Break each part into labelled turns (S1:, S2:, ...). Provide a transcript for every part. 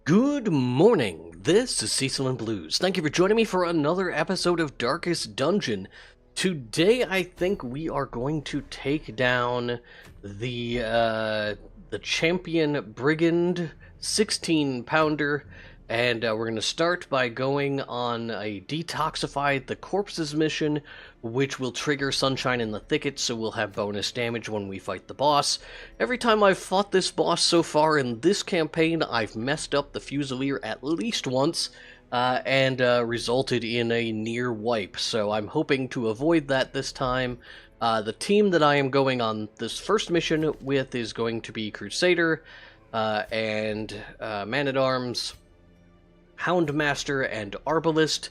S1: Good morning, this is Cecil and Blues. Thank you for joining me for another episode of Darkest Dungeon. Today I think we are going to take down the champion Brigand 16-pounder, and we're going to start by going on a Detoxify the Corpses mission, which will trigger Sunshine in the Thicket, so we'll have bonus damage when we fight the boss. Every time I've fought this boss so far in this campaign, I've messed up the Fusilier at least once, and resulted in a near wipe, so I'm hoping to avoid that this time. The team that I am going on this first mission with is going to be Crusader, and Man-at-Arms, Houndmaster, and Arbalist,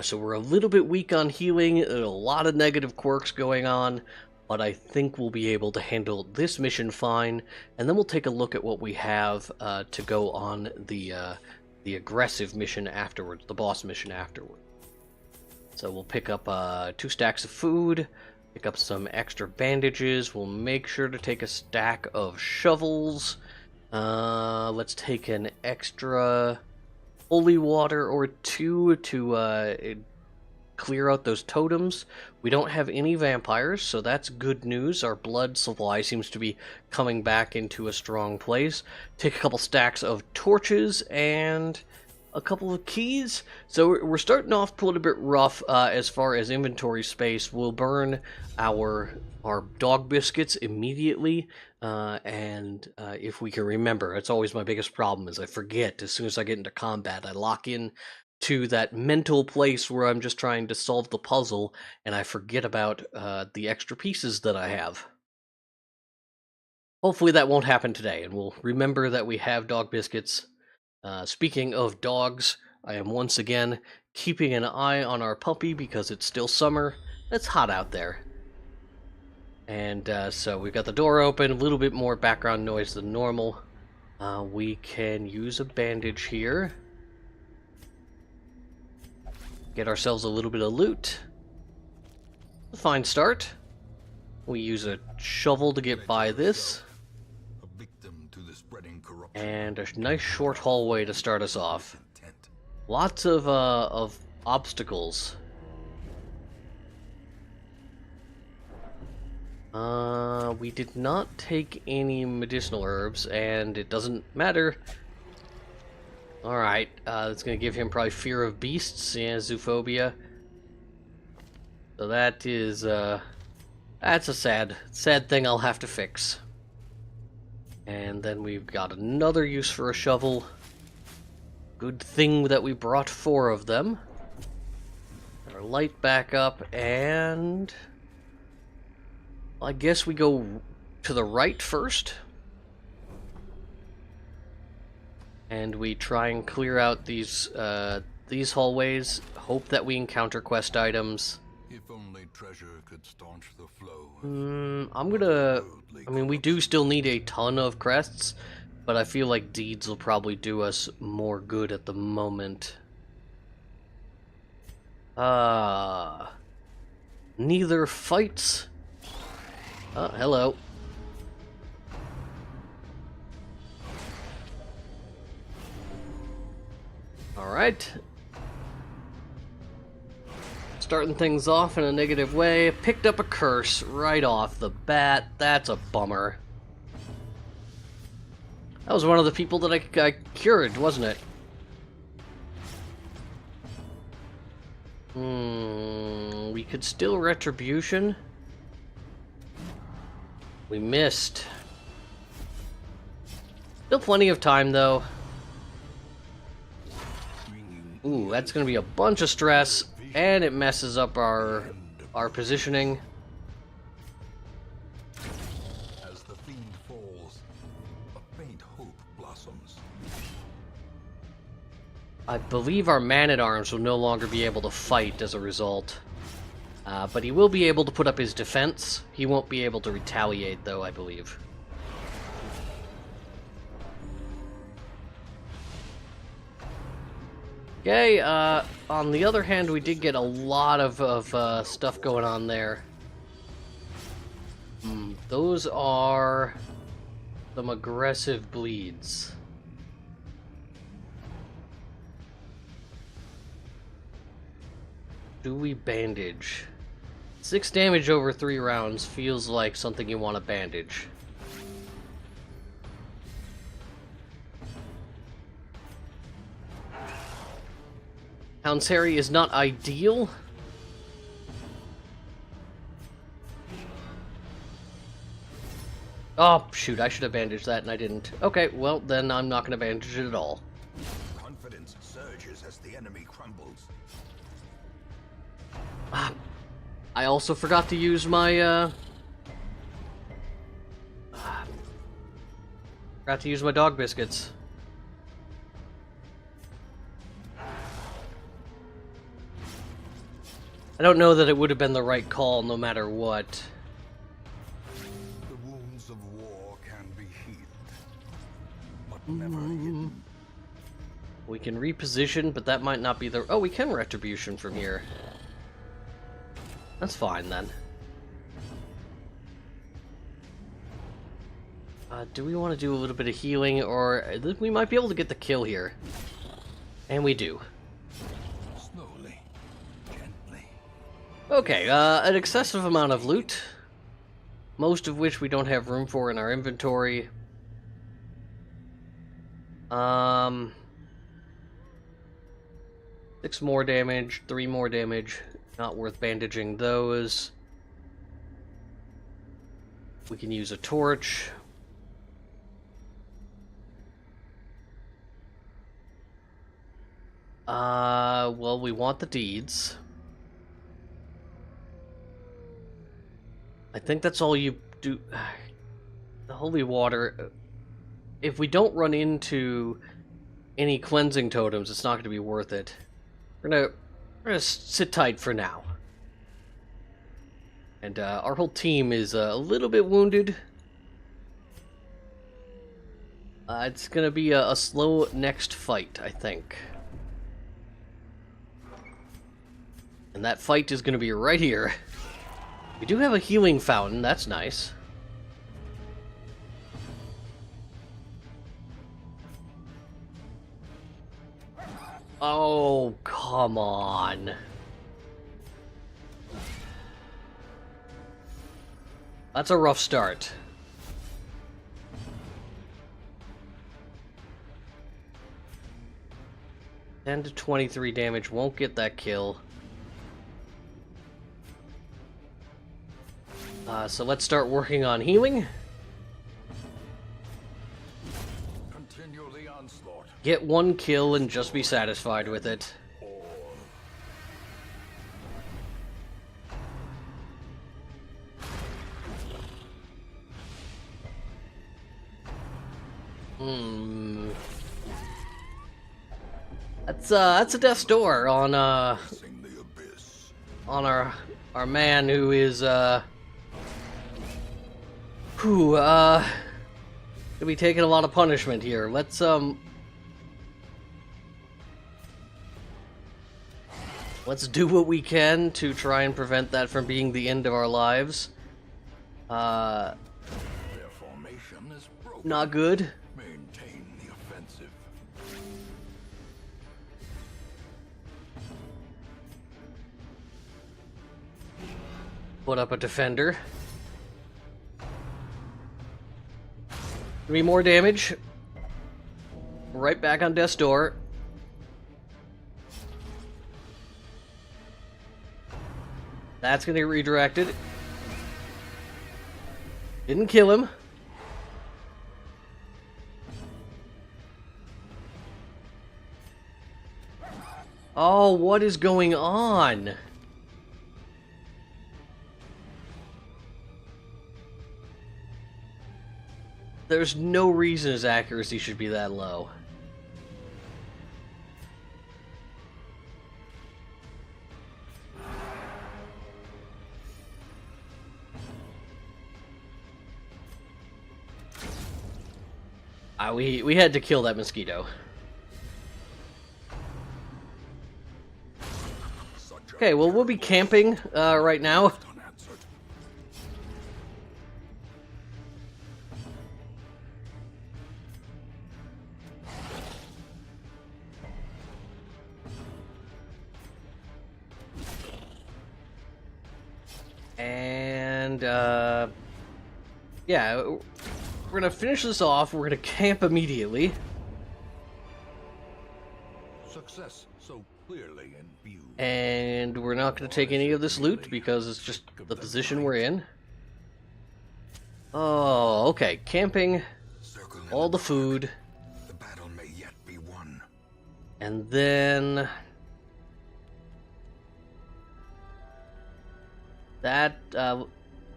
S1: so we're a little bit weak on healing, a lot of negative quirks going on, but I think we'll be able to handle this mission fine, and then we'll take a look at what we have to go on the aggressive mission afterwards, the boss mission afterwards. So we'll pick up 2 stacks of food, pick up some extra bandages, we'll make sure to take a stack of shovels, let's take an extra holy water or 2 to clear out those totems. We don't have any vampires, so that's good news. Our blood supply seems to be coming back into a strong place. Take a couple stacks of torches and a couple of keys. So we're starting off a little bit rough as far as inventory space. We'll burn our dog biscuits immediately, and if we can remember, it's always my biggest problem is I forget. As soon as I get into combat, I lock in to that mental place where I'm just trying to solve the puzzle, and I forget about the extra pieces that I have. Hopefully that won't happen today, and we'll remember that we have dog biscuits. Speaking of dogs, I am once again keeping an eye on our puppy because it's still summer. It's hot out there. And so we've got the door open, a little bit more background noise than normal. We can use a bandage here. Get ourselves a little bit of loot. A fine start. We use a shovel to get by this. And a nice short hallway to start us off. Lots of obstacles. We did not take any medicinal herbs, and it doesn't matter. Alright, that's gonna give him probably fear of beasts, yeah, zoophobia. So that is, that's a sad thing I'll have to fix. And then we've got another use for a shovel. Good thing that we brought 4 of them. Our light back up, and I guess we go to the right first. And we try and clear out these hallways. Hope that we encounter quest items.
S2: If only treasure could staunch the flow.
S1: I mean, we do still need a ton of crests, but I feel like deeds will probably do us more good at the moment. Neither fights. Hello. Alright. Starting things off in a negative way. Picked up a curse right off the bat. That's a bummer. That was one of the people that I cured, wasn't it? We could still retribution. We missed. Still plenty of time, though. Ooh, that's gonna be a bunch of stress, and it messes up our positioning.
S2: As the fiend falls, a faint hope blossoms.
S1: I believe our Man-at-Arms will no longer be able to fight as a result. But he will be able to put up his defense. He won't be able to retaliate, though, I believe. Okay, on the other hand, we did get a lot of stuff going on there. Those are some aggressive bleeds. do we bandage? 6 damage over 3 rounds feels like something you want to bandage. Hound's Harry is not ideal. Oh, shoot, I should have bandaged that and I didn't. Okay, well, then I'm not going to bandage it at all.
S2: Confidence surges as the enemy crumbles.
S1: I also forgot to use my, forgot to use my dog biscuits. I don't know that it would have been the right call no matter what.
S2: The wounds of war can be healed, but never hidden.
S1: We can reposition, but that might not be the... Oh, we can retribution from here. That's fine, then. Do we want to do a little bit of healing, or... We might be able to get the kill here. And we do.
S2: Slowly, gently.
S1: Okay, an excessive amount of loot. Most of which we don't have room for in our inventory. 6 more damage, 3 more damage. Not worth bandaging those. We can use a torch. Well, we want the deeds. I think that's all you do. The holy water. If we don't run into any cleansing totems, it's not going to be worth it. We're gonna sit tight for now. And our whole team is a little bit wounded. It's gonna be a slow next fight, I think. And that fight is gonna be right here. We do have a healing fountain, that's nice. Oh, come on. That's a rough start. $10 to 23 damage, won't get that kill. So let's start working on healing.
S2: Continue the onslaught.
S1: Get 1 kill and just be satisfied with it. That's a death's door on
S2: Facing the abyss.
S1: on our man who is gonna be taking a lot of punishment here. Let's do what we can to try and prevent that from being the end of our lives.
S2: Their formation is broken.
S1: Not good.
S2: Maintain the offensive.
S1: Put up a defender. 3 more damage. Right back on death's door. That's gonna get redirected. Didn't kill him. Oh, what is going on? There's no reason his accuracy should be that low. We had to kill that mosquito. Okay, well, we'll be camping right now.
S2: Unanswered.
S1: And, yeah, we're gonna finish this off. We're gonna camp immediately.
S2: Success so clearly in view.
S1: And we're not gonna take any of this loot because it's just the position we're in. Oh, okay. Camping, all the food.
S2: The battle may yet be won.
S1: And then... that,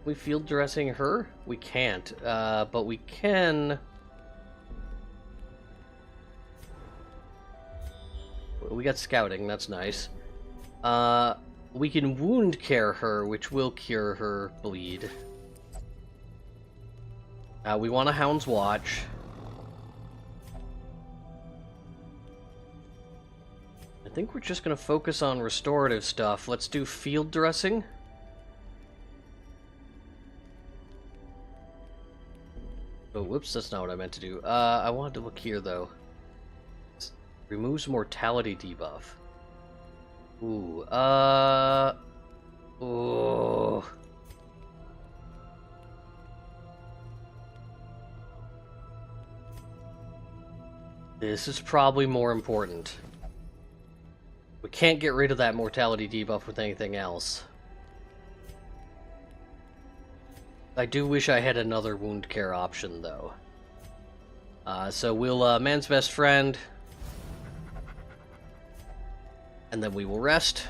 S1: we field dressing her? We can't, but we can... we got scouting, that's nice. We can wound care her, which will cure her bleed. We want a Hound's Watch. I think we're just gonna focus on restorative stuff. Let's do field dressing. Oh, whoops, that's not what I meant to do. I wanted to look here, though. Removes mortality debuff. Ooh, oh. This is probably more important. We can't get rid of that mortality debuff with anything else. I do wish I had another wound care option, though. So we'll, man's best friend. And then we will rest.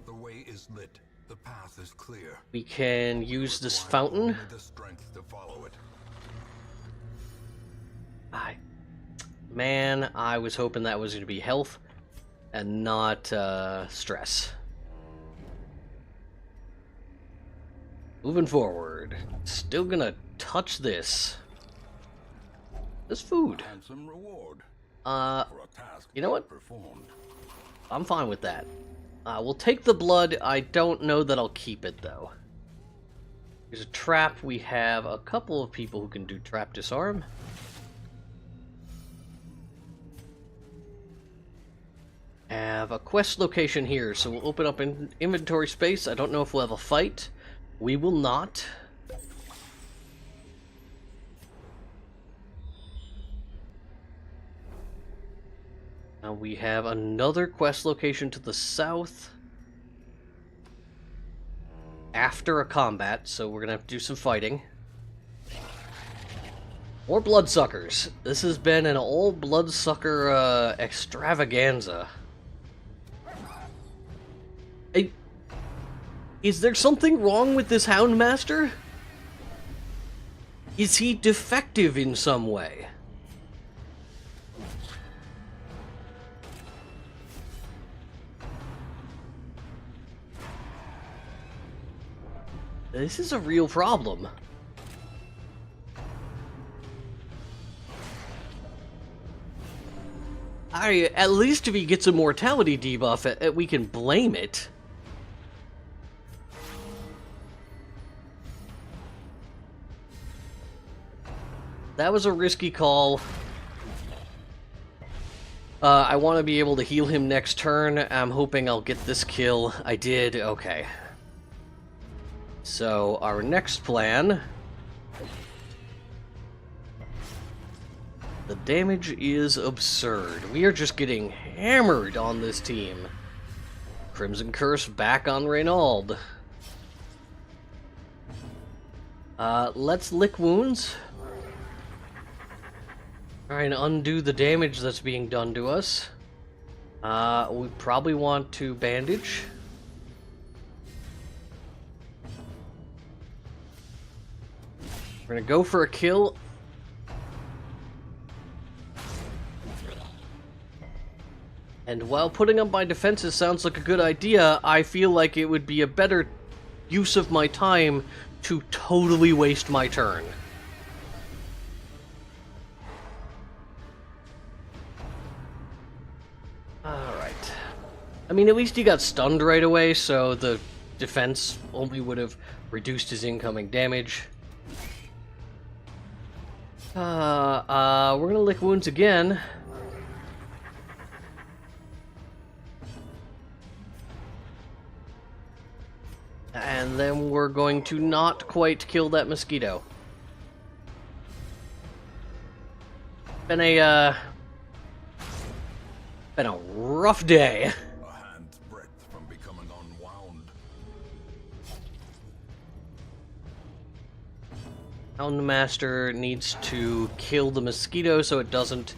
S2: The way is lit. The path is clear.
S1: We can use this fountain.
S2: Only the strength to follow it.
S1: Man, I was hoping that was going to be health and not stress. Moving forward. Still gonna touch this. This food.
S2: Handsome reward
S1: For
S2: a task
S1: you know what?
S2: performed.
S1: I'm fine with that. We'll take the blood. I don't know that I'll keep it, though. There's a trap. We have a couple of people who can do trap disarm. Have a quest location here, so we'll open up in inventory space. I don't know if we'll have a fight. We will not. Now we have another quest location to the south. After a combat, so we're gonna have to do some fighting. More bloodsuckers. This has been an old bloodsucker extravaganza. Is there something wrong with this Houndmaster? Is he defective in some way? This is a real problem. At least if he gets a mortality debuff, we can blame it. That was a risky call. I want to be able to heal him next turn. I'm hoping I'll get this kill. I did. Okay. So, our next plan... the damage is absurd. We are just getting hammered on this team. Crimson Curse back on Reynald. Let's lick wounds. Try and undo the damage that's being done to us. We probably want to bandage. We're gonna go for a kill. And while putting up my defenses sounds like a good idea, I feel like it would be a better use of my time to totally waste my turn. Alright. I mean, at least he got stunned right away, so the defense only would have reduced his incoming damage. We're gonna lick wounds again. And then we're going to not quite kill that mosquito. Been a rough day.
S2: A hand's breadth from becoming unwound.
S1: Houndmaster needs to kill the mosquito so it doesn't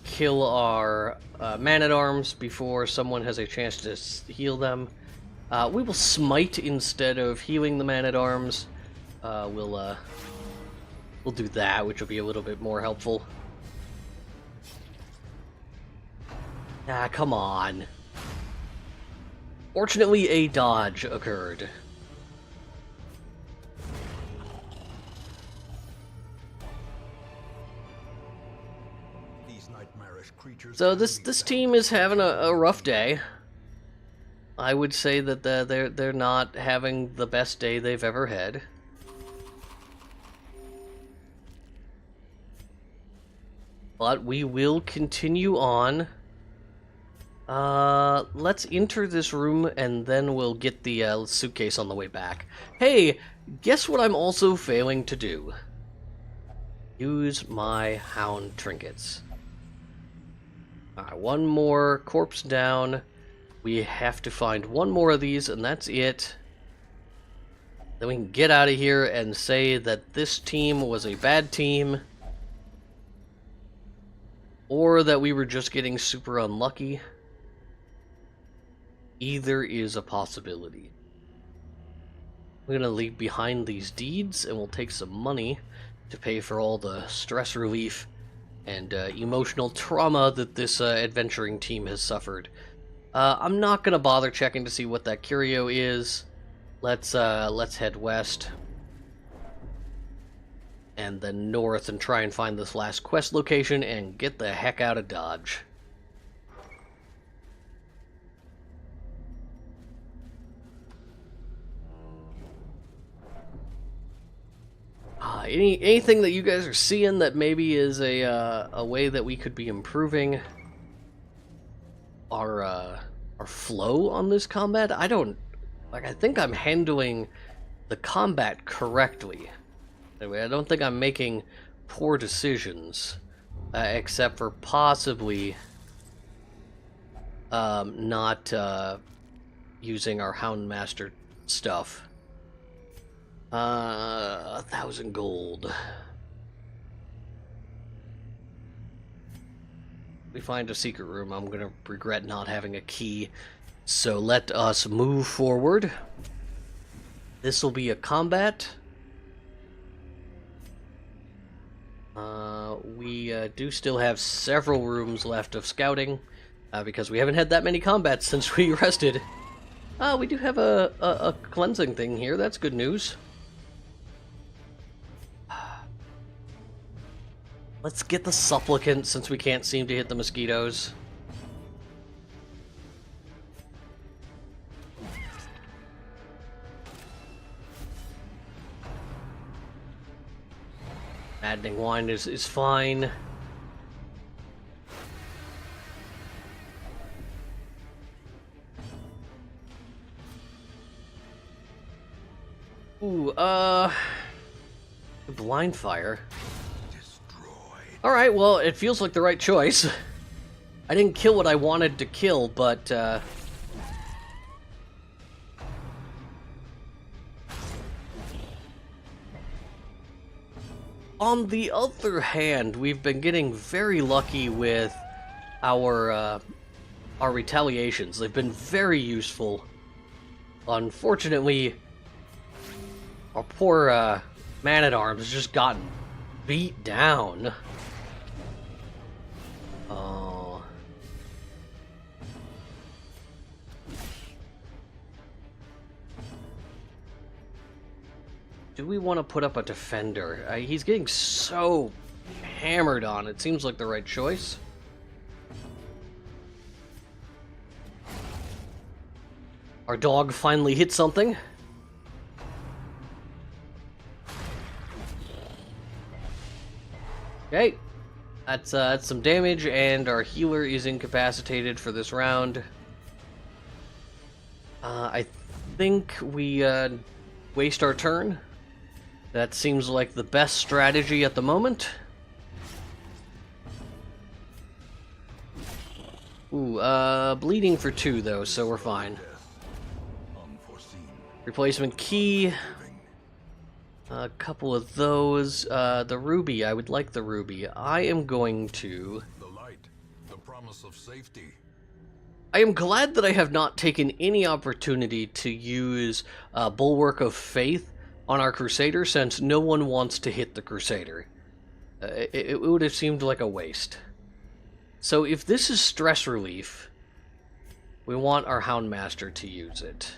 S1: kill our man-at-arms before someone has a chance to heal them. We will smite instead of healing the man-at-arms. We'll do that, which will be a little bit more helpful. Ah, come on. Fortunately, a dodge occurred.
S2: These nightmarish creatures.
S1: So this team is having a rough day. I would say that they're not having the best day they've ever had. But we will continue on. Let's enter this room and then we'll get the suitcase on the way back. Hey, guess what I'm also failing to do? Use my hound trinkets. Alright, one more corpse down. We have to find one more of these and that's it. Then we can get out of here and say that this team was a bad team. Or that we were just getting super unlucky. Either is a possibility. We're going to leave behind these deeds and we'll take some money to pay for all the stress relief and emotional trauma that this adventuring team has suffered. I'm not going to bother checking to see what that curio is. Let's head west and then north and try and find this last quest location and get the heck out of Dodge. Anything that you guys are seeing that maybe is a way that we could be improving our flow on this combat? I think I'm handling the combat correctly. Anyway, I don't think I'm making poor decisions, except for possibly not using our Houndmaster stuff. 1,000 gold. We find a secret room. I'm gonna regret not having a key. So let us move forward. This will be a combat. We do still have several rooms left of scouting, because we haven't had that many combats since we rested. We do have a cleansing thing here. That's good news. Let's get the supplicant since we can't seem to hit the mosquitoes. Maddening wine is fine. Ooh, blind fire. Alright, well, it feels like the right choice. I didn't kill what I wanted to kill, but, on the other hand, we've been getting very lucky with our retaliations. They've been very useful. Unfortunately, our poor, man-at-arms has just gotten beat down. Oh. Do we want to put up a defender? He's getting so hammered on. It seems like the right choice. Our dog finally hit something. Okay. That's some damage, and our healer is incapacitated for this round. I think we waste our turn. That seems like the best strategy at the moment. Ooh, bleeding for 2 though, so we're fine. Replacement key. A couple of those. The ruby, I would like the ruby. I am going to...
S2: The light, the promise of safety.
S1: I am glad that I have not taken any opportunity to use Bulwark of Faith on our Crusader, since no one wants to hit the Crusader. It would have seemed like a waste. So if this is stress relief, we want our Houndmaster to use it.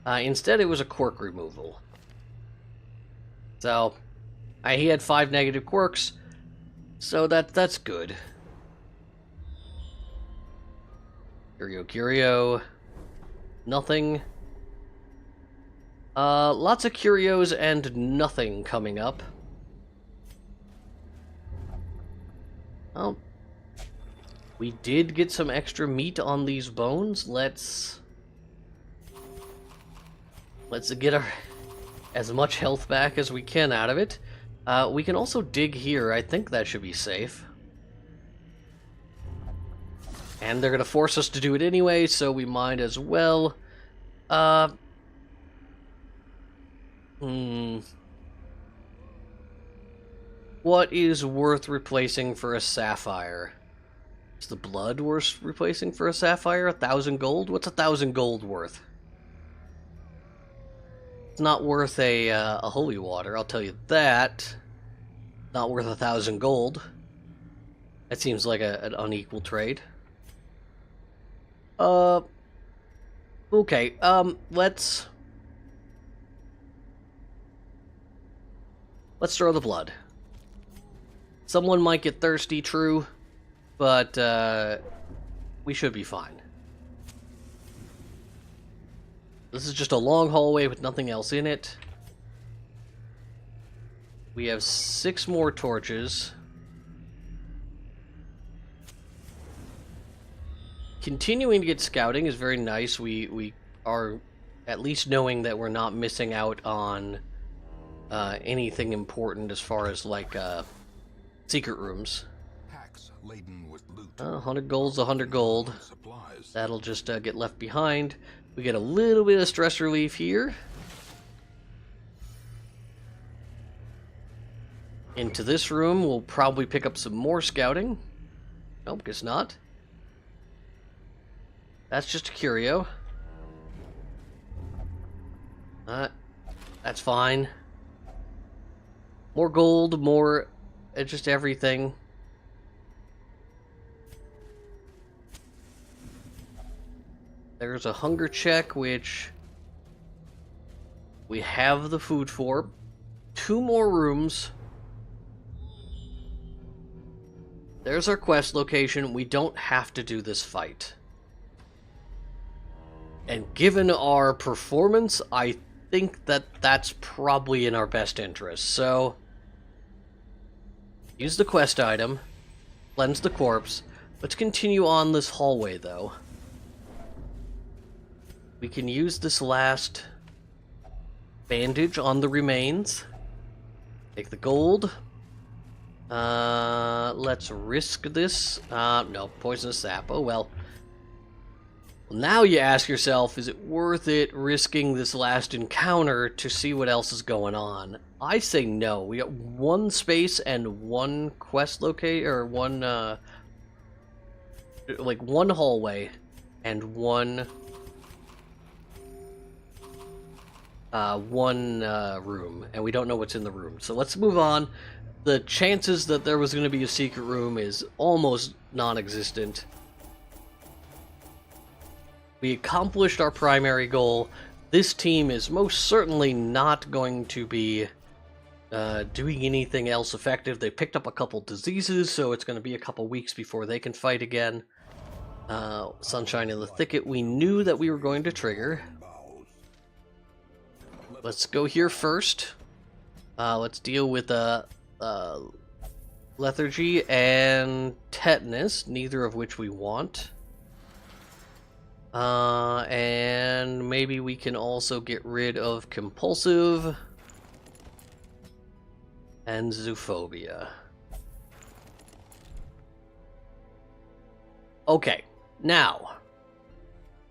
S1: Instead, it was a quirk removal. So, he had 5 negative quirks, so that's good. Curio. Nothing. Lots of curios and nothing coming up. Well, we did get some extra meat on these bones. Let's get as much health back as we can out of it. We can also dig here. I think that should be safe. And they're going to force us to do it anyway, so we might as well. What is worth replacing for a sapphire? Is the blood worth replacing for a sapphire? 1,000 gold? What's 1,000 gold worth? It's not worth a holy water, I'll tell you that. Not worth 1,000 gold. That seems like an unequal trade. Okay, let's throw the blood. Someone might get thirsty, true, but we should be fine. This is just a long hallway with nothing else in it. We have 6 more torches. Continuing to get scouting is very nice. We are at least knowing that we're not missing out on anything important as far as like secret rooms.
S2: Packs laden with loot.
S1: 100 gold's 100 gold.
S2: Supplies.
S1: That'll just get left behind. We get a little bit of stress relief here. Into this room, we'll probably pick up some more scouting. Nope, guess not. That's just a curio. That's fine. More gold, more just everything. There's a hunger check, which we have the food for. 2 more rooms. There's our quest location. We don't have to do this fight. And given our performance, I think that that's probably in our best interest. So, use the quest item, cleanse the corpse. Let's continue on this hallway, though. We can use this last bandage on the remains. Take the gold. Let's risk this. No, poisonous sap. Oh, well. Well, now you ask yourself, is it worth it risking this last encounter to see what else is going on? I say no. We got 1 space and 1 quest locate, or 1, like 1 hallway and 1 room, and we don't know what's in the room. So let's move on. The chances that there was going to be a secret room is almost non-existent. We accomplished our primary goal. This team is most certainly not going to be doing anything else effective. They picked up a couple diseases, so it's going to be a couple weeks before they can fight again. Sunshine in the Thicket, we knew that we were going to trigger. Let's go here first. Let's deal with lethargy and tetanus, neither of which we want. And maybe we can also get rid of compulsive and zoophobia. Okay, now,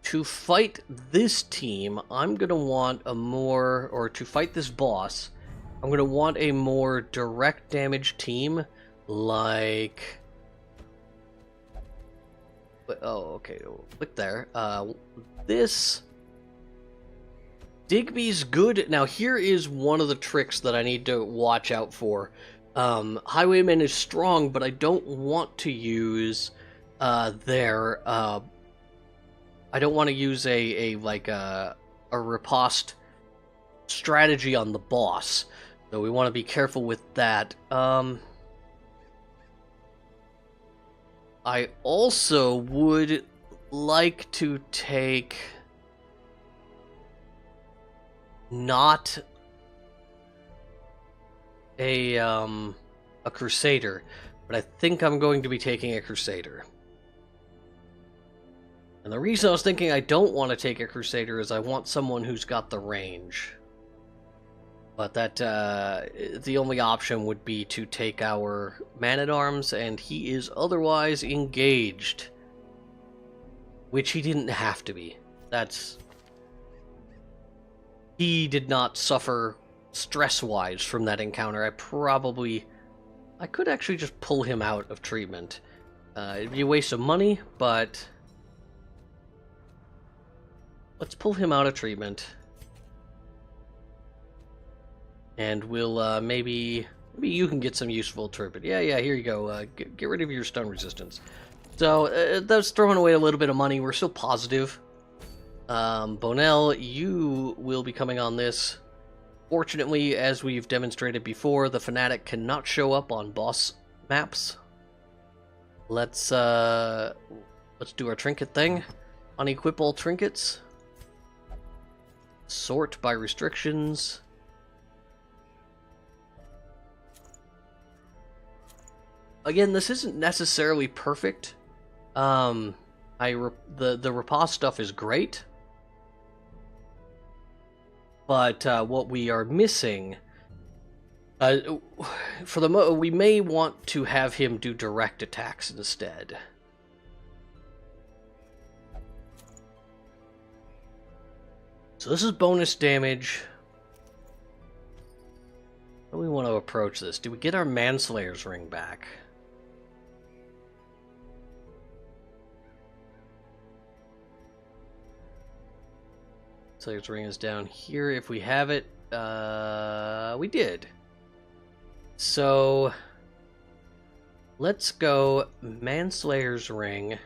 S1: to fight this team, I'm going to want a more, or to fight this boss, I'm going to want a more direct damage team, like... Oh, okay, click there. This... Digby's good. Now, here is one of the tricks that I need to watch out for. Highwayman is strong, but I don't want to use their... I don't want to use a riposte strategy on the boss, so we want to be careful with that. I also would like to take not a Crusader, but I think I'm going to be taking a Crusader. And the reason I was thinking I don't want to take a Crusader is I want someone who's got the range. But that, the only option would be to take our Man-at-Arms, and he is otherwise engaged. Which he didn't have to be. That's... He did not suffer stress-wise from that encounter. I could actually just pull him out of treatment. It'd be a waste of money, but... Let's pull him out of treatment. And we'll, maybe you can get some useful treatment. Yeah, here you go. Get rid of your stun resistance. So, that's throwing away a little bit of money. We're still positive. Bonell, you will be coming on this. Fortunately, as we've demonstrated before, the Fanatic cannot show up on boss maps. Let's do our trinket thing. Unequip all trinkets. Sort by restrictions. Again, this isn't necessarily perfect. The riposte stuff is great, but what we are missing, we may want to have him do direct attacks instead. So this is bonus damage. How do we want to approach this? Do we get our Manslayer's ring back? Manslayer's ring is down here. If we have it, we did. So let's go Manslayer's ring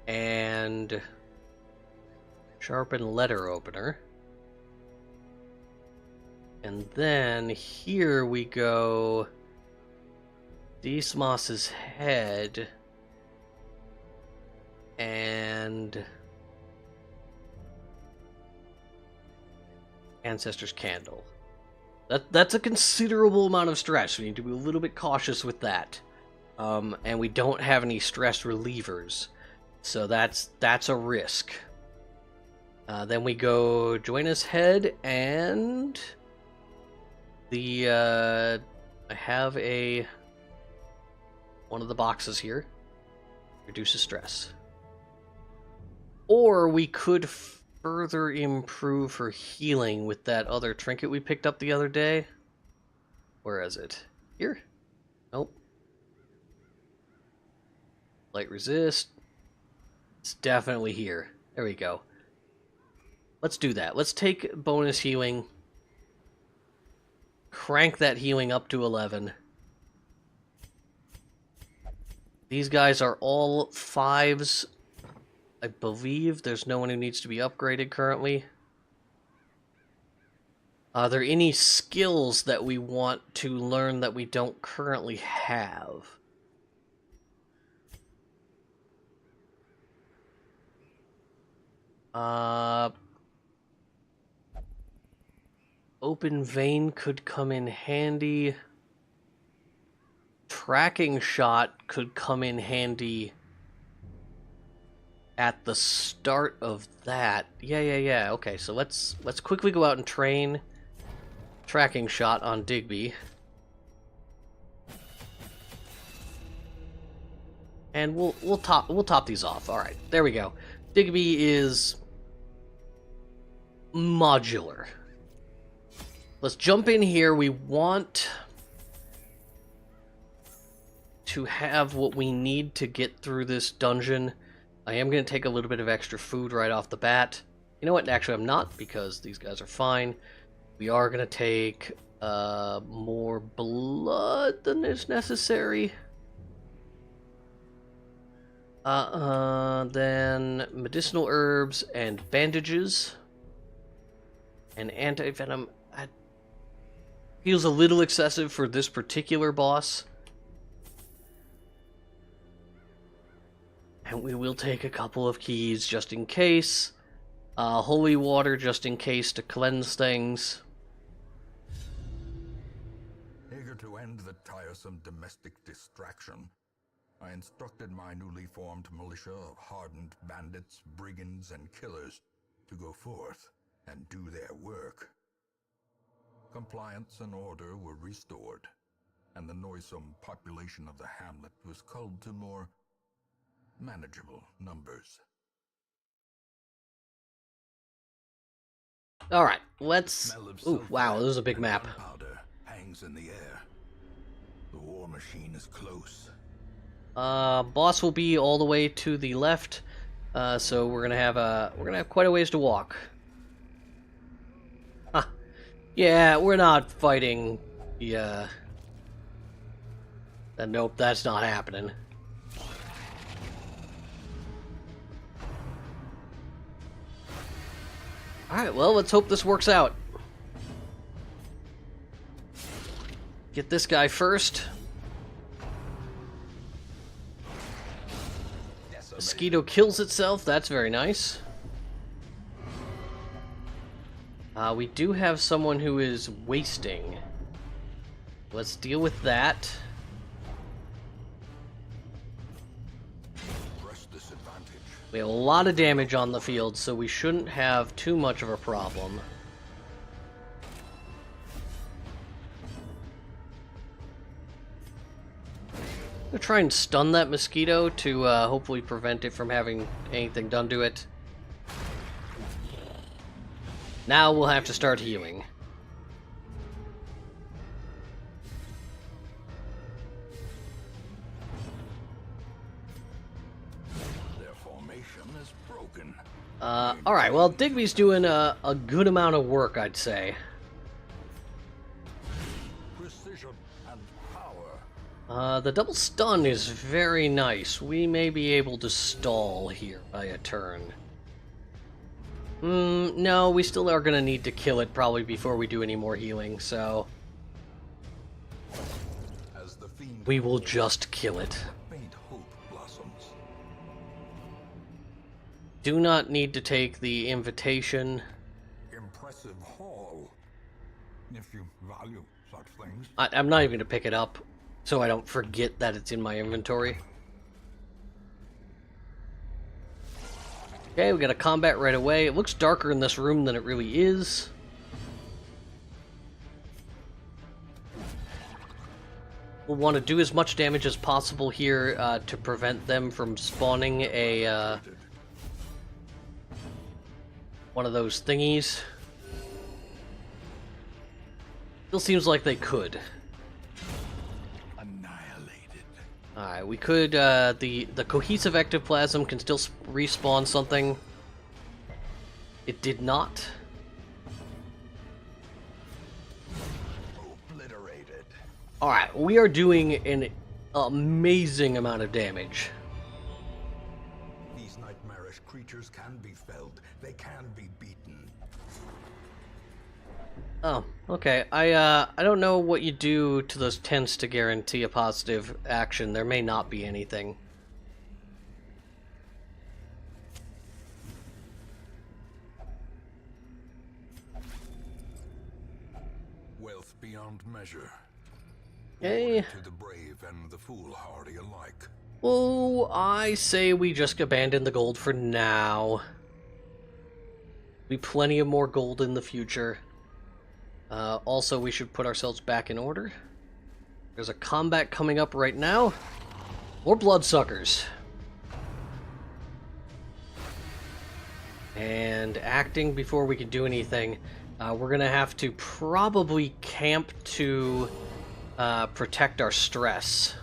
S1: and sharpen letter opener. And then here we go Dismas's head and Ancestor's Candle. That's a considerable amount of stress. We need to be a little bit cautious with that. And we don't have any stress relievers. So that's a risk. Then we go Joanna's head and I have one of the boxes here. Reduces stress. Or we could further improve her healing with that other trinket we picked up the other day. Where is it? Here? Nope. Light resist. It's definitely here. There we go. Let's do that. Let's take bonus healing. Crank that healing up to 11. These guys are all 5s. I believe there's no one who needs to be upgraded currently. Are there any skills that we want to learn that we don't currently have? Open vein could come in handy. Tracking shot could come in handy. at the start of that. Yeah. Okay, so let's quickly go out and train tracking shot on Digby. And we'll top these off. All right, there we go. Digby is modular. Let's jump in here. We want to have what we need to get through this dungeon. I am going to take a little bit of extra food right off the bat. You know what? Actually, I'm not, because these guys are fine. We are going to take more blood than is necessary. Then medicinal herbs and bandages. And anti-venom. Feels a little excessive for this particular boss. And we will take a couple of keys just in case. Holy water just in case to cleanse things.
S2: Eager to end the tiresome domestic distraction, I instructed my newly formed militia of hardened bandits, brigands, and killers to go forth and do their work. Compliance and order were restored, and the noisome population of the hamlet was culled to more manageable numbers.
S1: All right, let's. Ooh, wow, this is a big map.
S2: Gunpowder hangs in the air. The war machine is close.
S1: Boss will be all the way to the left, so we're gonna have quite a ways to walk. Huh. Yeah, we're not fighting. Yeah. Nope, that's not happening. Alright, well, let's hope this works out. Get this guy first. Mosquito kills itself, that's very nice. We do have someone who is wasting. Let's deal with that. We have a lot of damage on the field, so we shouldn't have too much of a problem. I'm gonna try and stun that mosquito to hopefully prevent it from having anything done to it. Now we'll have to start healing. Alright, well, Digby's doing a good amount of work, I'd say.
S2: Precision and power.
S1: The double stun is very nice. We may be able to stall here by a turn. No, we still are gonna need to kill it probably before we do any more healing, so... we will just kill it. Do not need to take the invitation.
S2: Impressive haul, if you value such things.
S1: I'm not even going to pick it up, so I don't forget that it's in my inventory. Okay, we got a combat right away. It looks darker in this room than it really is. We'll want to do as much damage as possible here to prevent them from spawning a... one of those thingies. Still seems like they could.
S2: Annihilated.
S1: Alright, we could, the cohesive ectoplasm can still respawn something. It did not.
S2: Obliterated.
S1: Alright, we are doing an amazing amount of damage.
S2: These nightmarish creatures can be felled. They can be beaten.
S1: Oh, okay. I don't know what you do to those tents to guarantee a positive action. There may not be anything.
S2: Wealth beyond measure.
S1: Hey.
S2: To the brave and the foolhardy alike.
S1: Oh, I say we just abandon the gold for now. Be plenty of more gold in the future. Also, we should put ourselves back in order. There's a combat coming up right now. More bloodsuckers. And acting before we can do anything, we're gonna have to probably camp to protect our stress.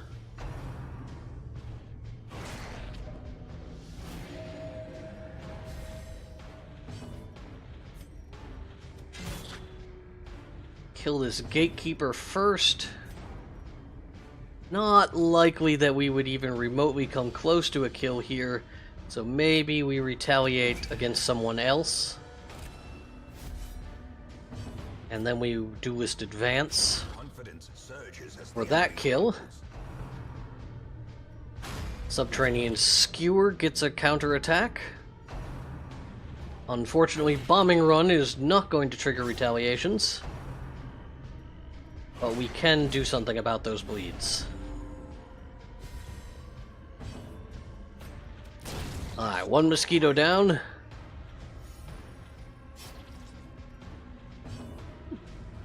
S1: Kill this gatekeeper first. Not likely that we would even remotely come close to a kill here, so maybe we retaliate against someone else. And then we duelist advance for that kill. Subterranean Skewer gets a counterattack. Unfortunately, Bombing Run is not going to trigger retaliations. But we can do something about those bleeds. Alright, one mosquito down.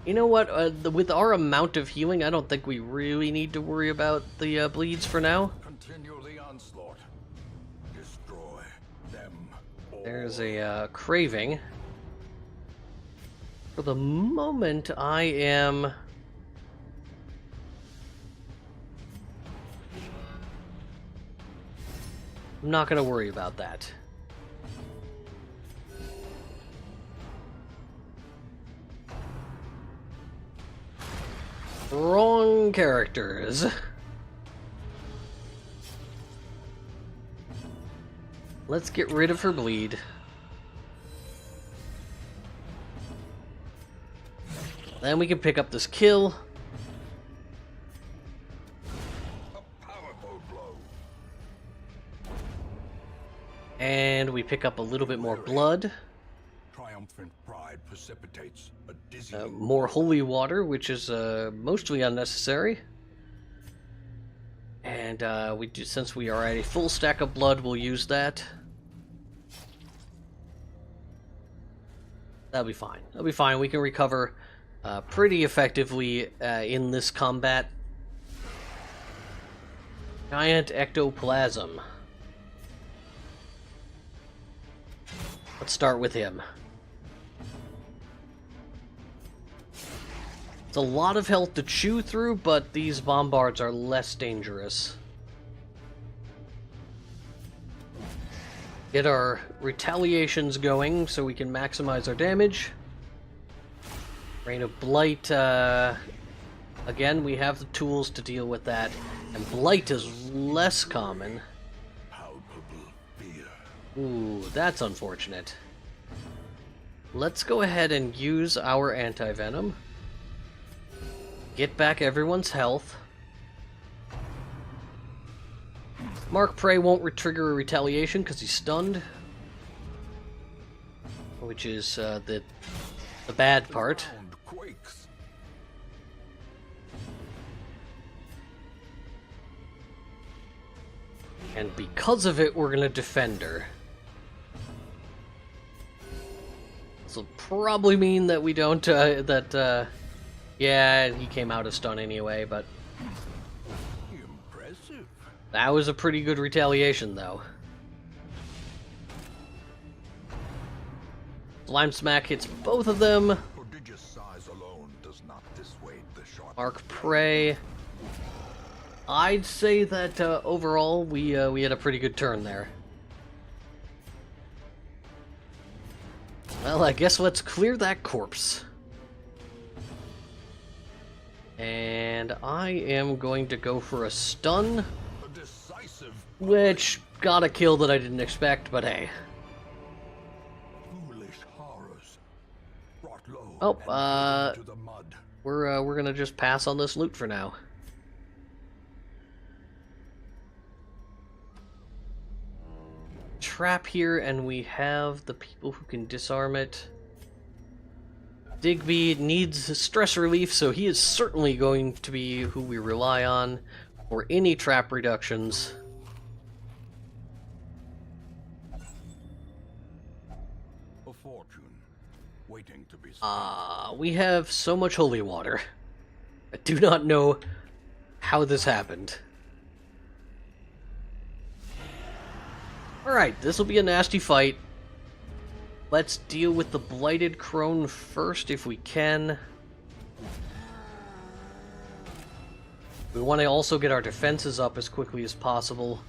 S1: You know what? With our amount of healing, I don't think we really need to worry about the bleeds for now.
S2: Continue the onslaught. Destroy them all.
S1: There's a craving. For the moment, I am... I'm not going to worry about that. Wrong characters. Let's get rid of her bleed. Then we can pick up this kill. And we pick up a little bit more blood.
S2: Triumphant pride precipitates a dizzy
S1: More holy water, which is mostly unnecessary. And since we are at a full stack of blood, we'll use that. That'll be fine. That'll be fine. We can recover pretty effectively in this combat. Giant ectoplasm. Let's start with him. It's a lot of health to chew through, but these bombards are less dangerous. Get our retaliations going so we can maximize our damage. Rain of Blight, again, we have the tools to deal with that. And Blight is less common. Ooh, that's unfortunate. Let's go ahead and use our anti-venom. Get back everyone's health. Mark Prey won't trigger a retaliation because he's stunned. Which is the bad part. And because of it, we're gonna defend her. This will probably mean that we don't, yeah, he came out of stun anyway, but... Impressive. That was a pretty good retaliation, though. Slime Smack hits both of them.
S2: Prodigious size alone does not dissuade the shot.
S1: Mark Prey. I'd say that overall we had a pretty good turn there. Well, I guess let's clear that corpse. And I am going to go for a stun, which got a kill that I didn't expect, but hey. Oh, we're gonna just pass on this loot for now. Trap here, and we have the people who can disarm it. Digby needs stress relief, so he is certainly going to be who we rely on for any trap reductions. We have so much holy water. I do not know how this happened. Alright, this will be a nasty fight. Let's deal with the blighted crone first if we can. We want to also get our defenses up as quickly as possible.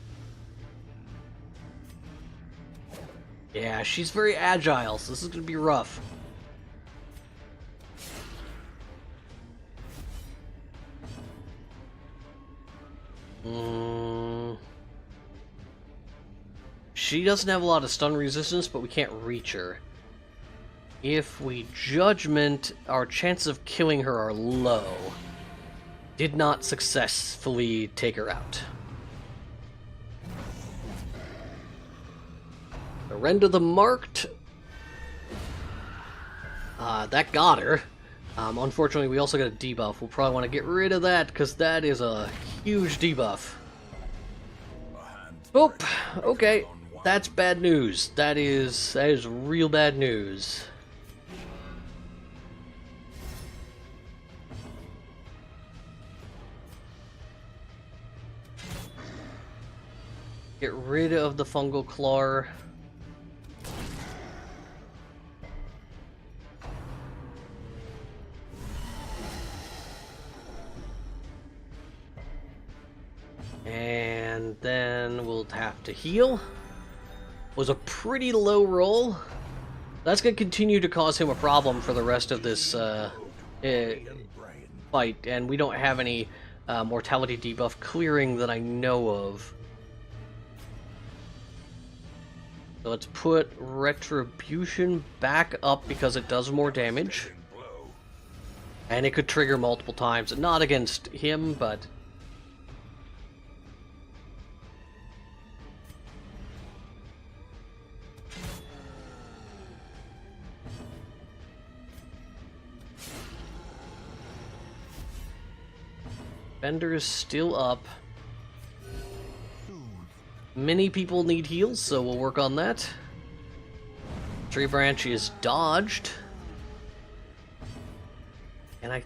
S1: Yeah, she's very agile, so this is going to be rough. She doesn't have a lot of stun resistance, but we can't reach her. If we judgment, our chances of killing her are low. Did not successfully take her out. Render the Marked. That got her. Unfortunately, we also got a debuff. We'll probably want to get rid of that, because that is a huge debuff. Oh, okay. That's bad news. That is real bad news. Get rid of the fungal claw. And then we'll have to heal. Was a pretty low roll. That's going to continue to cause him a problem for the rest of this fight, and we don't have any mortality debuff clearing that I know of. So let's put Retribution back up because it does more damage. And it could trigger multiple times. Not against him, but... Bender is still up. Many people need heals, so we'll work on that. Tree branch is dodged. And I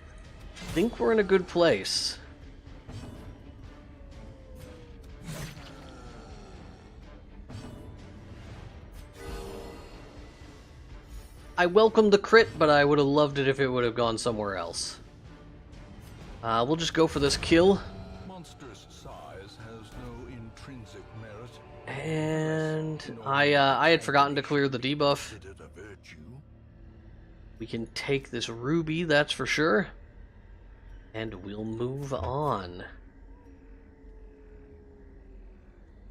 S1: think we're in a good place. I welcome the crit, but I would have loved it if it would have gone somewhere else. We'll just go for this kill.
S2: Monstrous size has no intrinsic merit.
S1: And I had forgotten to clear the debuff.
S2: Is it a virtue?
S1: We can take this ruby, that's for sure. And we'll move on.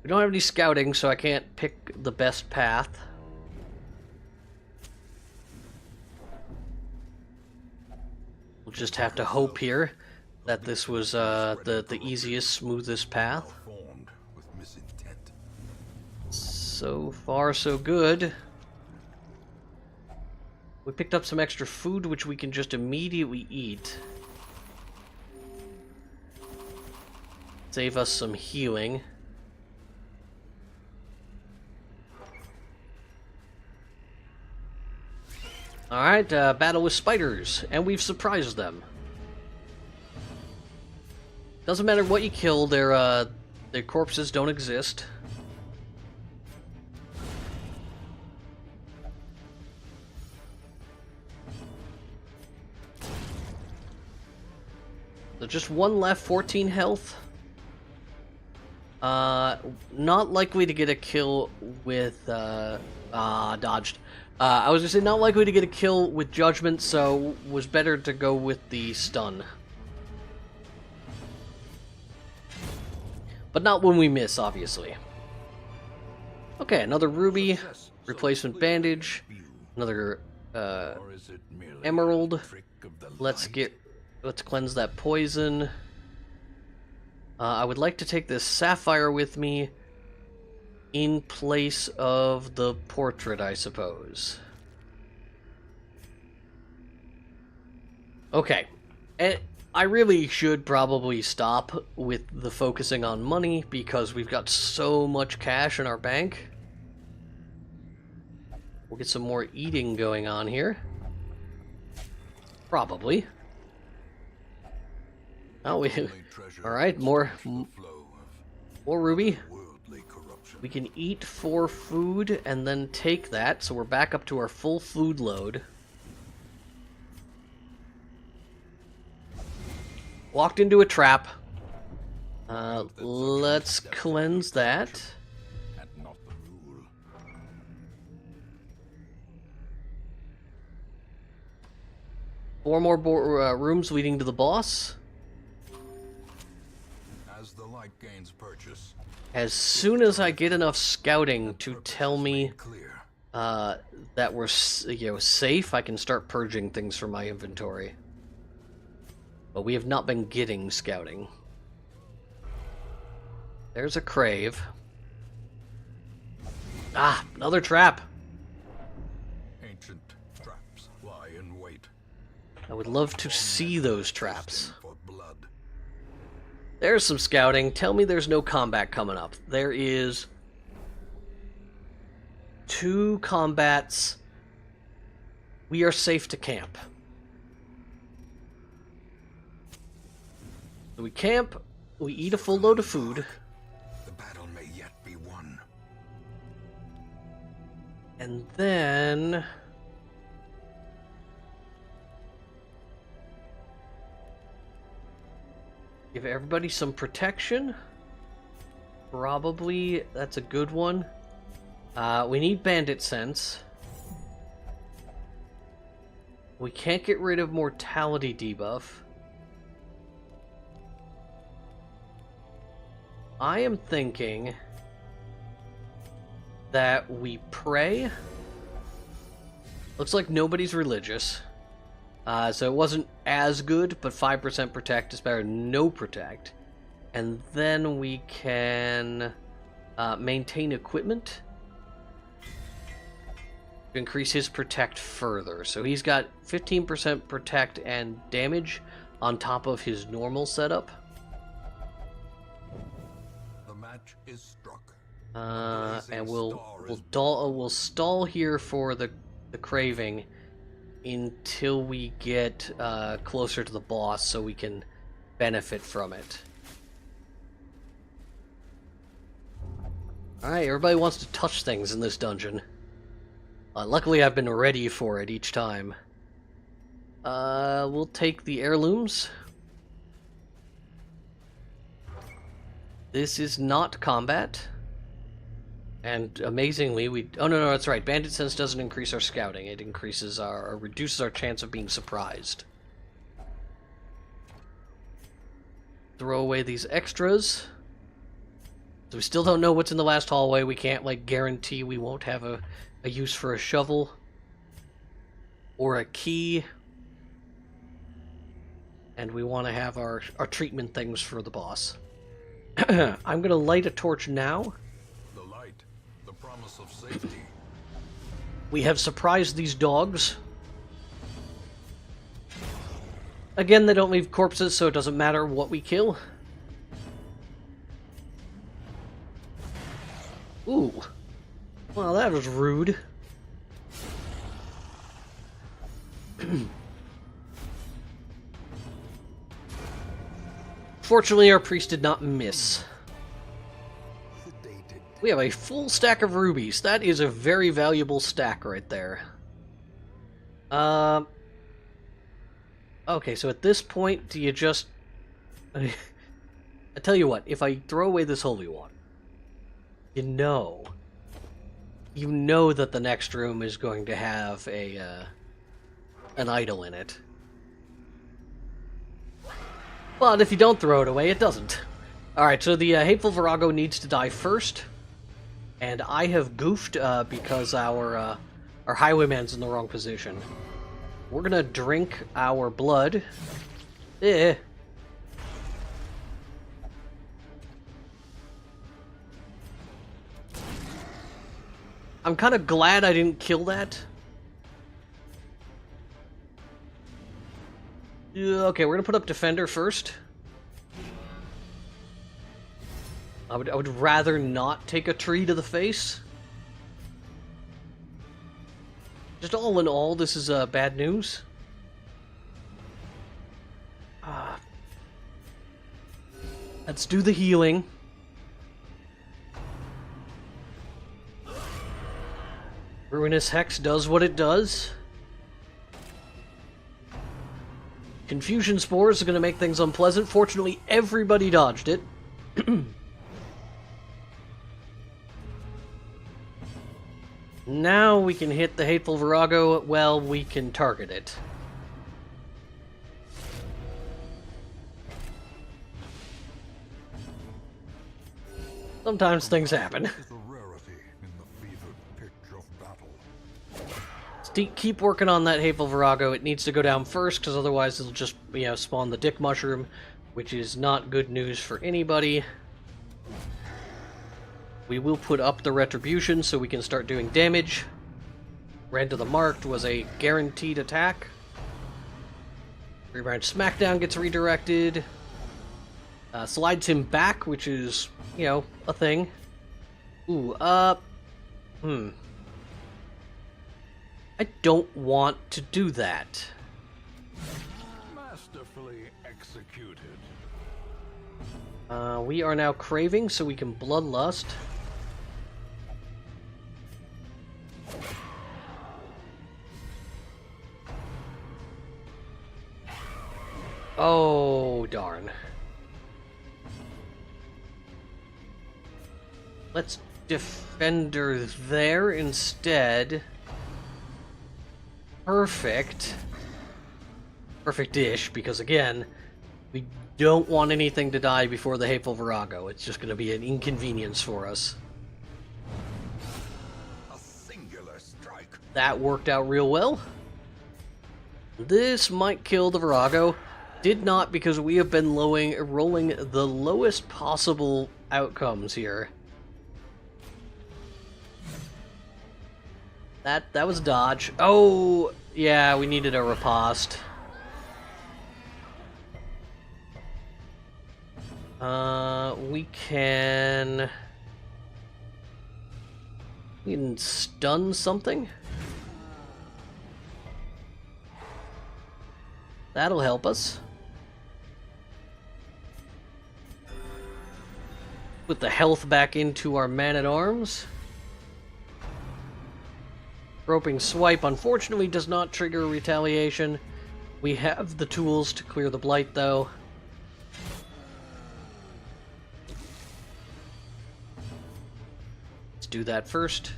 S1: We don't have any scouting, so I can't pick the best path. We'll just have to hope here that this was the easiest, smoothest path.
S2: Formed with misintent.
S1: So far, so good. We picked up some extra food, which we can just immediately eat. Save us some healing. Alright, battle with spiders, and we've surprised them. Doesn't matter what you kill, their corpses don't exist. So just one left, 14 health. Not likely to get a kill with, dodged. I was gonna say not likely to get a kill with Judgment, so was better to go with the stun. But not when we miss, obviously. Okay, another ruby, replacement bandage, another emerald. Let's cleanse that poison. I would like to take this sapphire with me in place of the portrait, I suppose. Okay. I really should probably stop with the focusing on money because we've got so much cash in our bank. We'll get some more eating going on here. Probably. Oh, we...
S2: Only treasure
S1: Alright,
S2: is
S1: more
S2: the flow
S1: ruby.
S2: of worldly corruption.
S1: We can eat 4 food and then take that, so we're back up to our full food load. Walked into a trap. Let's cleanse that.
S2: And not the rule.
S1: Four more rooms leading to the boss.
S2: As the light gains purchase,
S1: As soon as I get enough scouting to tell me
S2: clear.
S1: that we're safe, I can start purging things from my inventory. But we have not been getting scouting. There's a crave. Ah, another trap.
S2: Ancient traps lie in wait.
S1: I would love to see those traps.
S2: For blood.
S1: There's some scouting. Tell me there's no combat coming up. There is 2 combats. We are safe to camp. So we camp, we eat a full load of food.
S2: The battle may yet be won.
S1: And then... give everybody some protection. Probably, that's a good one. We need bandit sense. We can't get rid of mortality debuff. I am thinking that we pray. Looks like nobody's religious. So it wasn't as good, but 5% protect is better than no protect. And then we can maintain equipment to increase his protect further. So he's got 15% protect and damage on top of his normal setup.
S2: The match is struck.
S1: And we'll stall here for the craving until we get closer to the boss so we can benefit from it. Alright, everybody wants to touch things in this dungeon. Luckily I've been ready for it each time. We'll take the heirlooms. This is not combat. And amazingly, oh no, that's right. Bandit sense doesn't increase our scouting. It increases or reduces our chance of being surprised. Throw away these extras. So we still don't know what's in the last hallway. We can't, like, guarantee we won't have a use for a shovel. Or a key. And we want to have our treatment things for the boss. I'm gonna light a torch now.
S2: Of safety.
S1: We have surprised these dogs. Again, they don't leave corpses, so it doesn't matter what we kill. Ooh. Well, that was rude. Fortunately, our priest did not miss. We have a full stack of rubies. That is a very valuable stack right there. Okay, so at this point, do you just... I tell you what, if I throw away this holy water, you know that the next room is going to have an idol in it. But if you don't throw it away, it doesn't. Alright, so the Hateful Virago needs to die first. And I have goofed because our highwayman's in the wrong position. We're gonna drink our blood. Eh. I'm kind of glad I didn't kill that. Okay, we're gonna put up Defender first. I would rather not take a tree to the face. Just all in all, this is bad news. Let's do the healing. Ruinous Hex does what it does. Confusion Spores are going to make things unpleasant. Fortunately, everybody dodged it. Now we can hit the Hateful Virago. Well, we can target it. Sometimes things happen. Keep working on that Hateful Virago. It needs to go down first, because otherwise it'll just, spawn the Dick Mushroom, which is not good news for anybody. We will put up the Retribution so we can start doing damage. Ran to the Marked was a guaranteed attack. Rebranch Smackdown gets redirected. Slides him back, which is, a thing. Ooh, I don't want to do that.
S2: Masterfully executed.
S1: We are now craving, so we can Bloodlust. Oh, darn. Let's Defender there instead. Perfect. Perfect-ish, because again, we don't want anything to die before the Hateful Virago. It's just going to be an inconvenience for us.
S2: A singular strike.
S1: That worked out real well. This might kill the Virago. Did not, because we have been rolling the lowest possible outcomes here. That was dodge. Oh, yeah, we needed a riposte. We can stun something. That'll help us. Put the health back into our man-at-arms. Groping Swipe, unfortunately, does not trigger retaliation. We have the tools to clear the Blight, though. Let's do that first.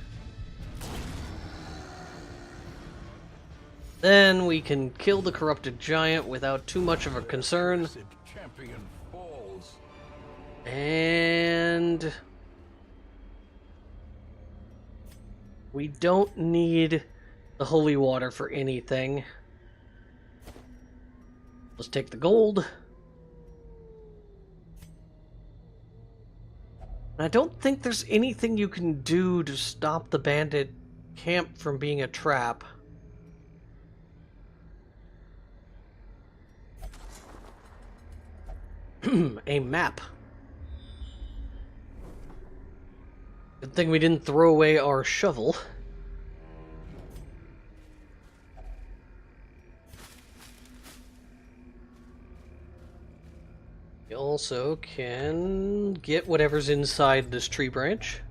S1: Then we can kill the Corrupted Giant without too much of a concern. And we don't need the holy water for anything. Let's take the gold. I don't think there's anything you can do to stop the bandit camp from being a trap. A map. Good thing we didn't throw away our shovel. You also can get whatever's inside this tree branch.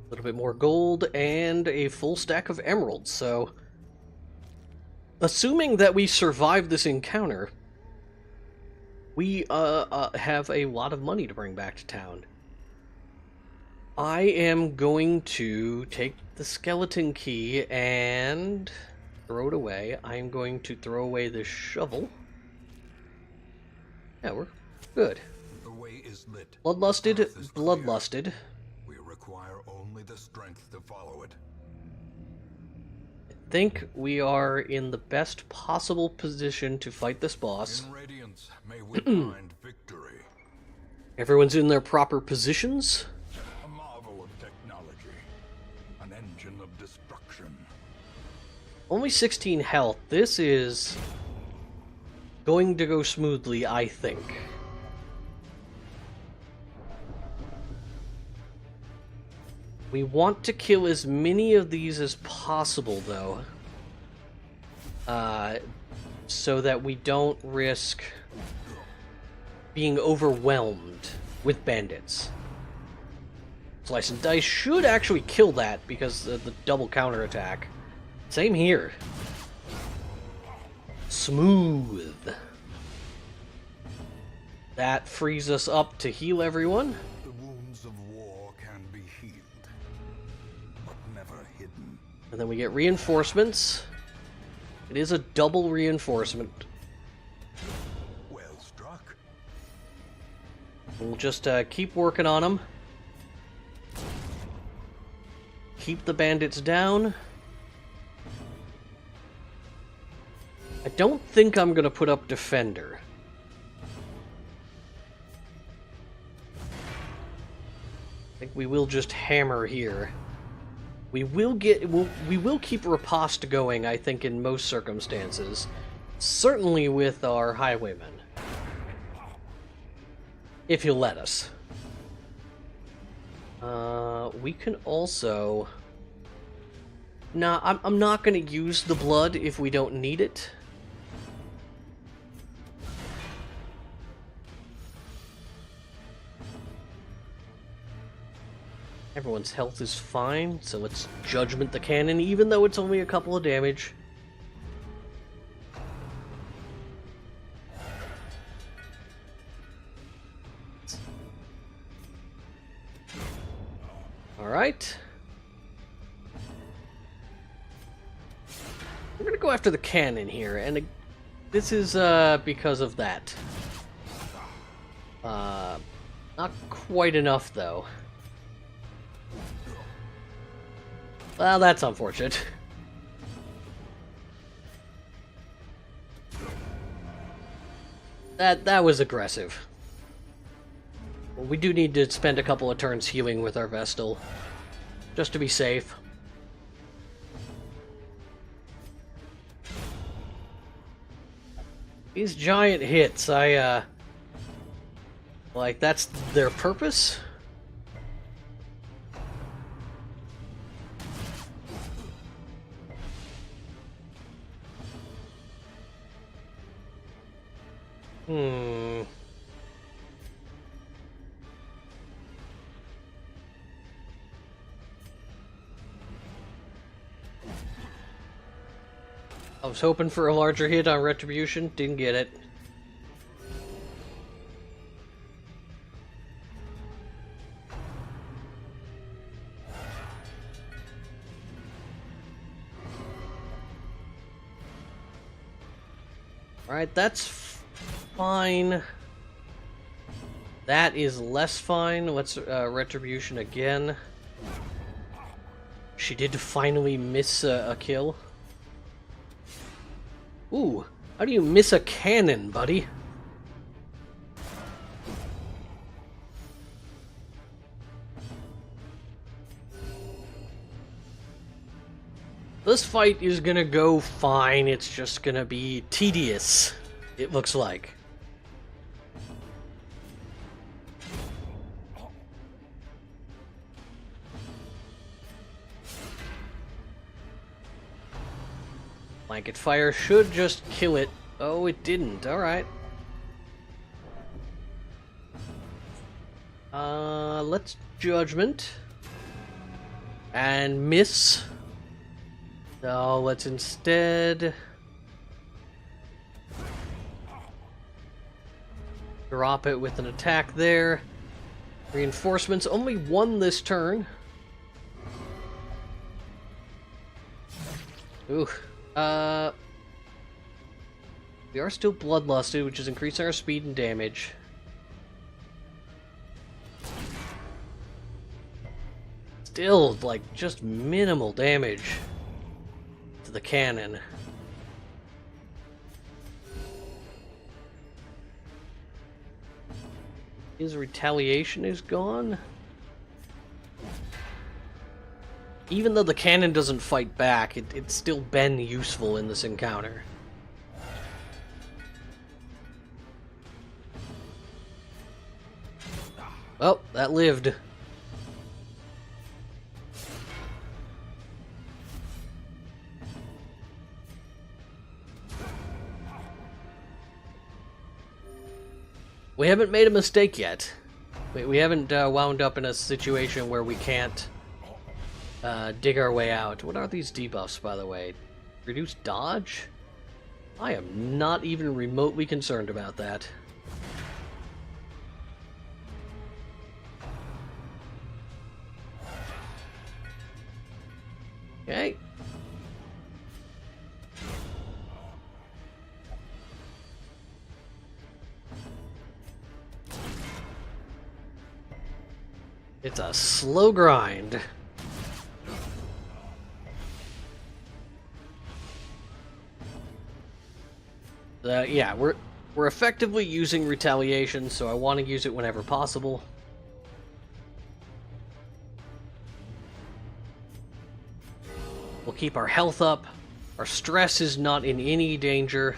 S1: A little bit more gold and a full stack of emeralds, so assuming that we survive this encounter, we have a lot of money to bring back to town. I am going to take the skeleton key and throw it away. I am going to throw away this shovel. Yeah, we're good.
S2: The way is lit.
S1: Bloodlusted, bloodlusted.
S2: We require only the strength to follow it.
S1: I think we are in the best possible position to fight this boss.
S2: In Radiance, may we find victory.
S1: Everyone's in their proper positions.
S2: A marvel of technology. An engine of destruction.
S1: Only 16 health. This is going to go smoothly, I think. We want to kill as many of these as possible, though. So that we don't risk being overwhelmed with bandits. Slice and Dice should actually kill that because of the double counterattack. Same here. Smooth. That frees us up to heal everyone.
S2: The wounds of war can be healed, but never hidden.
S1: And then we get reinforcements. It is a double reinforcement.
S2: Well struck.
S1: We'll just keep working on them. Keep the bandits down. I don't think I'm going to put up Defender. I think we will just hammer here. We will keep Riposte going, I think, in most circumstances. Certainly with our highwaymen. If he'll let us. We can also... Nah, I'm not going to use the blood if we don't need it. Everyone's health is fine, so let's Judgment the cannon, even though it's only a couple of damage. Alright. We're gonna go after the cannon here, and this is because of that. Not quite enough, though. Well, that's unfortunate. That was aggressive. Well, we do need to spend a couple of turns healing with our Vestal, just to be safe. These giant hits, like, that's their purpose? I was hoping for a larger hit on Retribution, didn't get it. Alright, that's fine. That is less fine. Let's Retribution again. She did finally miss a kill. Ooh, how do you miss a cannon, buddy? This fight is gonna go fine, it's just gonna be tedious, it looks like. Blanket fire should just kill it. Oh, it didn't. Alright. Let's Judgment. And miss. So let's instead drop it with an attack there. Reinforcements only one this turn. Ooh. We are still bloodlusted, which is increasing our speed and damage. Still, like, just minimal damage to the cannon. His retaliation is gone. Even though the cannon doesn't fight back, it's still been useful in this encounter. Oh, that lived. We haven't made a mistake yet. We haven't wound up in a situation where we can't dig our way out. What are these debuffs, by the way? Reduce dodge? I am not even remotely concerned about that. Okay. It's a slow grind. Yeah, we're effectively using retaliation, so I want to use it whenever possible. We'll keep our health up. Our stress is not in any danger.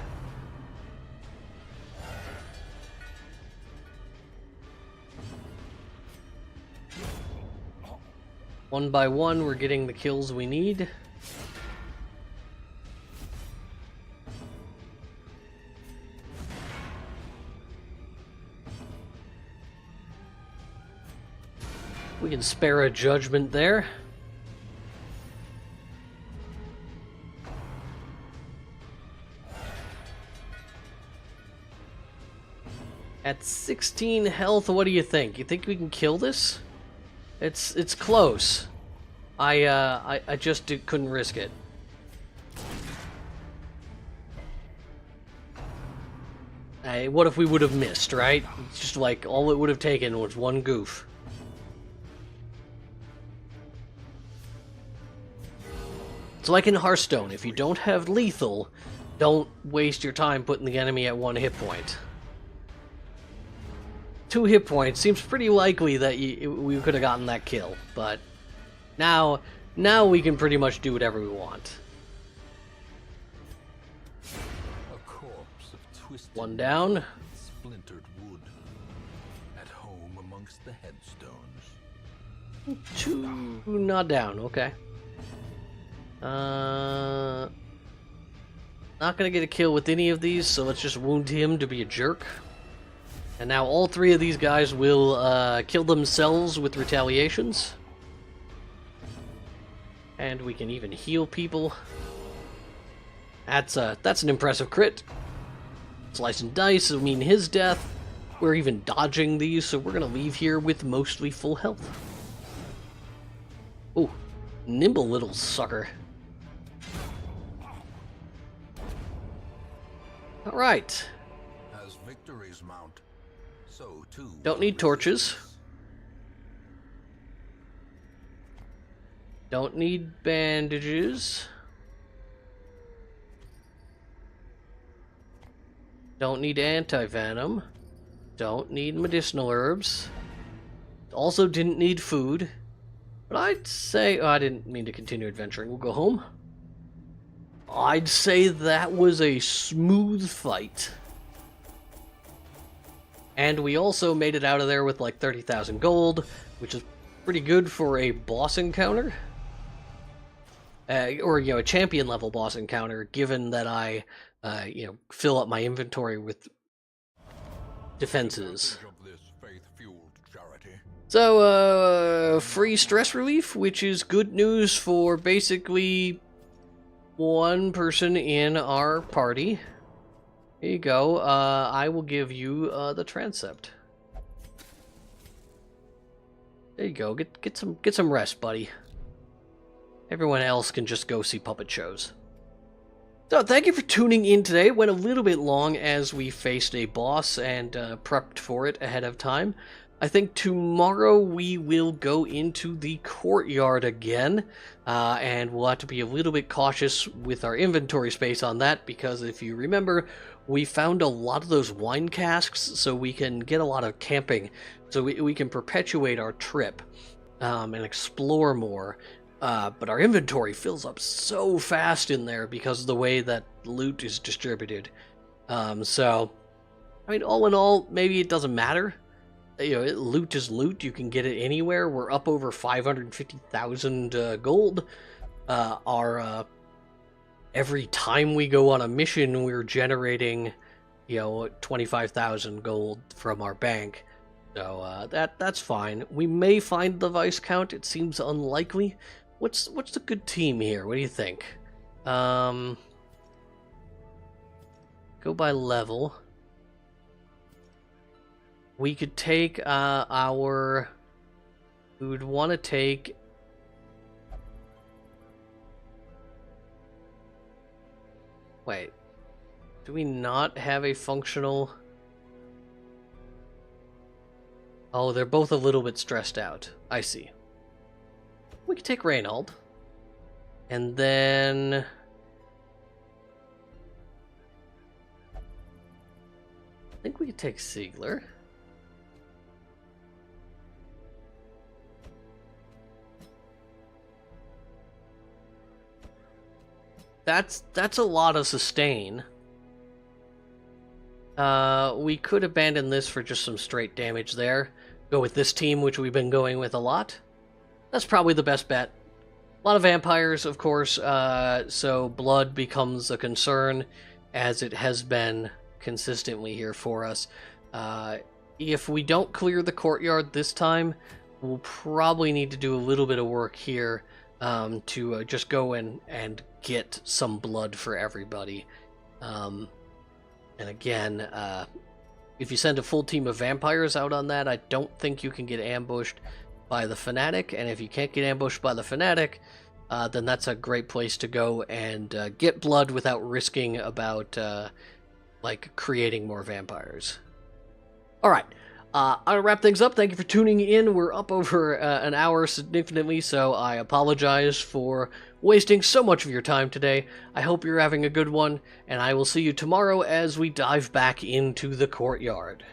S1: One by one, we're getting the kills we need. We can spare a judgment there. At 16 health, what do you think? You think we can kill this? It's close. I just couldn't risk it. What if we would have missed, right? It's just like all it would have taken was one goof. It's like in Hearthstone, if you don't have lethal, don't waste your time putting the enemy at 1 hit point. 2 hit points seems pretty likely that we could have gotten that kill, but now we can pretty much do whatever we want.
S2: A corpse of twisted
S1: One down.
S2: splintered wood, at home amongst the headstones.
S1: 2 not down, okay. Not gonna get a kill with any of these, so let's just wound him to be a jerk. And now all 3 of these guys will kill themselves with retaliations. And we can even heal people. That's an impressive crit. Slice and dice, I mean his death. We're even dodging these, so we're gonna leave here with mostly full health. Ooh, nimble little sucker. Alright.
S2: As victories mount, so too
S1: Don't need torches. Don't need bandages. Don't need anti-venom. Don't need medicinal herbs. Also didn't need food. But I'd say... Oh, I didn't mean to continue adventuring. We'll go home. I'd say that was a smooth fight. And we also made it out of there with like 30,000 gold, which is pretty good for a boss encounter. Or, you know, a champion level boss encounter, given that I, you know, fill up my inventory with defenses. So, free stress relief, which is good news for basically one person in our party. Here you go. I will give you the transept. There you go. Get some rest, buddy. Everyone else can just go see puppet shows. So, thank you for tuning in today. It went a little bit long as we faced a boss and prepped for it ahead of time. I think tomorrow we will go into the courtyard again, and we'll have to be a little bit cautious with our inventory space on that, because if you remember, we found a lot of those wine casks, so we can get a lot of camping, so we can perpetuate our trip and explore more. But our inventory fills up so fast in there because of the way that loot is distributed. So, I mean, all in all, maybe it doesn't matter. You know, loot is loot. You can get it anywhere. We're up over 550,000 gold. Every time we go on a mission, we're generating 25,000 gold from our bank. So that's fine. We may find the Viscount. It seems unlikely. What's a good team here? What do you think? Go by level. We could take our... We would want to take... Wait. Do we not have a functional... Oh, they're both a little bit stressed out. I see. We could take Reynold. And then... I think we could take Siegler. That's a lot of sustain. We could abandon this for just some straight damage there. Go with this team, which we've been going with a lot. That's probably the best bet. A lot of vampires, of course, so blood becomes a concern, as it has been consistently here for us. If we don't clear the courtyard this time, we'll probably need to do a little bit of work here to just go in and get some blood for everybody. And again, if you send a full team of vampires out on that, I don't think you can get ambushed by the Fanatic, and if you can't get ambushed by the Fanatic, then that's a great place to go and get blood without risking about like creating more vampires. Alright, I'll wrap things up. Thank you for tuning in. We're up over an hour significantly, so I apologize for wasting so much of your time today. I hope you're having a good one, and I will see you tomorrow as we dive back into the courtyard.